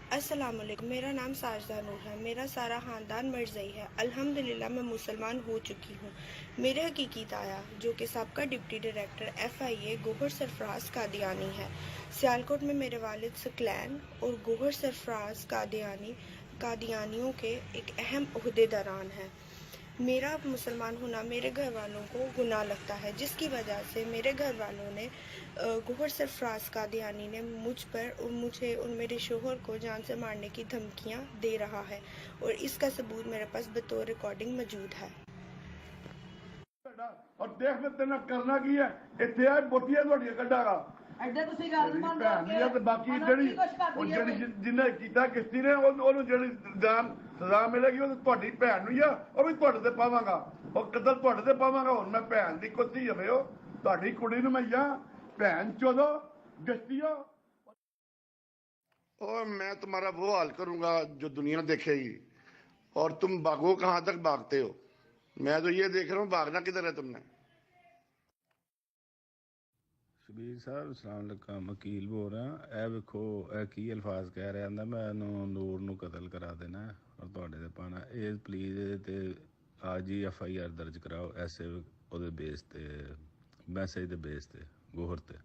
अस्सलामुअलैकुम। मेरा नाम साजदा नूर है। मेरा सारा ख़ानदान मरज़ई है। अल्हम्दुलिल्लाह मैं मुसलमान हो चुकी हूँ। मेरे हकीकी ताया जो कि साबका deputy director FIA Gohar Sarfraz Qadiani है। सियालकोट में मेरे वालिद सकलैन और गौहर सरफराज कादियानियों के एक अहम ओहदेदारान हैं। मेरा मुसलमान होना मेरे घर वालों को गुनाह लगता है, जिसकी वजह से मेरे घर वालों ने गौहर सरफराज कादियानी ने मुझ पर और मुझे और मेरे शोहर को जान से मारने की धमकियां दे रहा है और इसका सबूत मेरे पास बतौर रिकॉर्डिंग मौजूद है। और देख मैं तेना करना की है इत्थे आ बोटियां ਤੁਹਾਡੀਆਂ ਕੱਢਾਗਾ ਐਡੇ ਤੁਸੀਂ ਗੱਲ ਮੰਨ ਭੈਣ ਦੀ ਆ ਤੇ ਬਾਕੀ ਜਿਹੜੀ ਜਿਹਨੇ ਕੀਤਾ ਕਿਸ਼ਤੀ ਨੇ ਉਹਨੂੰ ਜਿਹੜੀ ਸਜ਼ਾ ਮਿਲੇਗੀ ਉਹ ਤੁਹਾਡੀ ਭੈਣ ਨੂੰ ਹੀ ਆ ਉਹ ਵੀ ਤੁਹਾਡੇ ਤੇ ਪਾਵਾਂਗਾ ਉਹ ਕਤਲ ਤੁਹਾਡੇ ਤੇ ਪਾਵਾਂਗਾ ਹੁਣ ਮੈਂ ਭੈਣ ਦੀ ਕੁੱਤੀ ਹੋਵੇ ਉਹ ਤੁਹਾਡੀ ਕੁੜੀ ਨੂੰ ਮੈਂ ਜਾਂ ਭੈਣ ਚੋਦੋ ਗਸ਼ਤੀਓ और मैं तुम्हारा वो हाल करूंगा जो दुनिया देखेगी और तुम भागो कहां तक भागते हो मैं तो ये देख रहा हूँ भागना किधर है तुमने। शबीर साहब अस्सलाम वालेकुम वकील बोल रहा ए वेखो ए की अल्फाज कह रहा है मैं नूर नू कतल करा देना और तुहाडे ते पाना ए प्लीज़ ते आज ही FIR दर्ज कराओ ऐसे ओदे बेस ते मैसेज दे बेस ते गौहर ते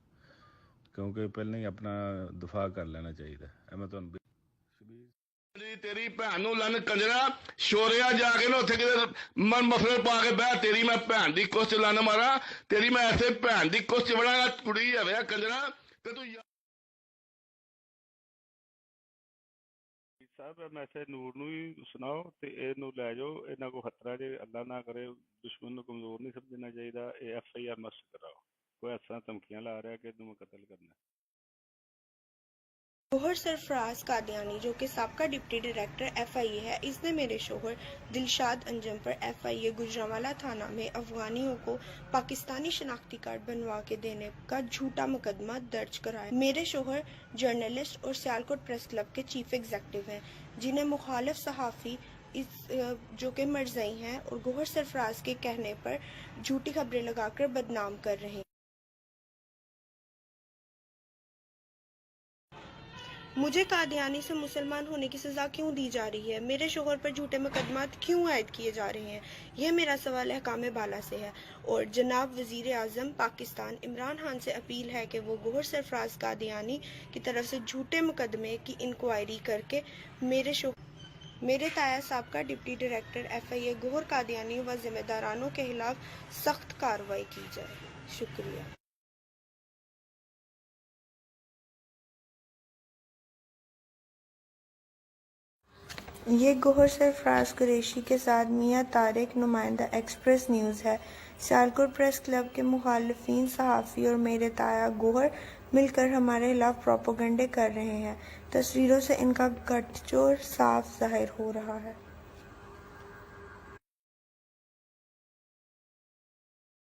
क्योंकि पहले ही अपना दफा कर लेना चाहिए। मैं तुहानू तेरी भैन नू लन कंजरा शोरिया जाके ना उत्थे किते मन मफलर पा के बह तेरी मैं भैन दी कुछ लन मारा तेरी मैं ऐसे भैन दी कुछ बड़ा कुड़ी है कंजरा ते तू साहब मैसेज नूर नू ही सुनाओ ते इहनू लै जाओ इन्हां को खतरा जे अल्लाह ना करे दुश्मन नू कमजोर नहीं समझना चाहिए ये FIR मस्ट कराओ कोई ऐसा धमकियां ला रहा है कि तुम कतल करना है। गौहर सरफराज कादियानी जो कि साबका डिप्टी डायरेक्टर FIA है, इसने मेरे शोहर दिलशाद अंजम पर FIA गुजरांवाला थाना में अफगानियों को पाकिस्तानी शनाख्ती कार्ड बनवा के देने का झूठा मुकदमा दर्ज कराया। मेरे शोहर जर्नलिस्ट और सियालकोट प्रेस क्लब के चीफ एग्जीक्यूटिव हैं, जिन्हें मुखालिफ सहाफ़ी जो कि मरज़ई हैं और गौहर सरफराज के कहने पर झूठी खबरें लगाकर बदनाम कर रहे हैं। मुझे कादियानी से मुसलमान होने की सज़ा क्यों दी जा रही है? मेरे शोहर पर झूठे मुकदमात क्यों आयद किए जा रहे हैं? यह मेरा सवाल अहकाम बाला से है और जनाब वज़ीर आज़म पाकिस्तान इमरान खान से अपील है कि वो गौहर सरफराज कादियानी की तरफ से झूठे मुकदमे की इंक्वायरी करके मेरे ताया साबका deputy director FIA Gohar Qadiani व जिम्मेदारानों के खिलाफ सख्त कार्रवाई की जाए। शुक्रिया। ये गौहर सरफराज कुरैशी के साथ मियां तारिक नुमाइंदा एक्सप्रेस न्यूज़ है। सियालकोट प्रेस क्लब के मुखालिफिन सहाफ़ी और मेरे ताया गौहर मिलकर हमारे खिलाफ प्रोपेगेंडे कर रहे हैं। तस्वीरों से इनका गठजोड़ साफ ज़ाहिर हो रहा है।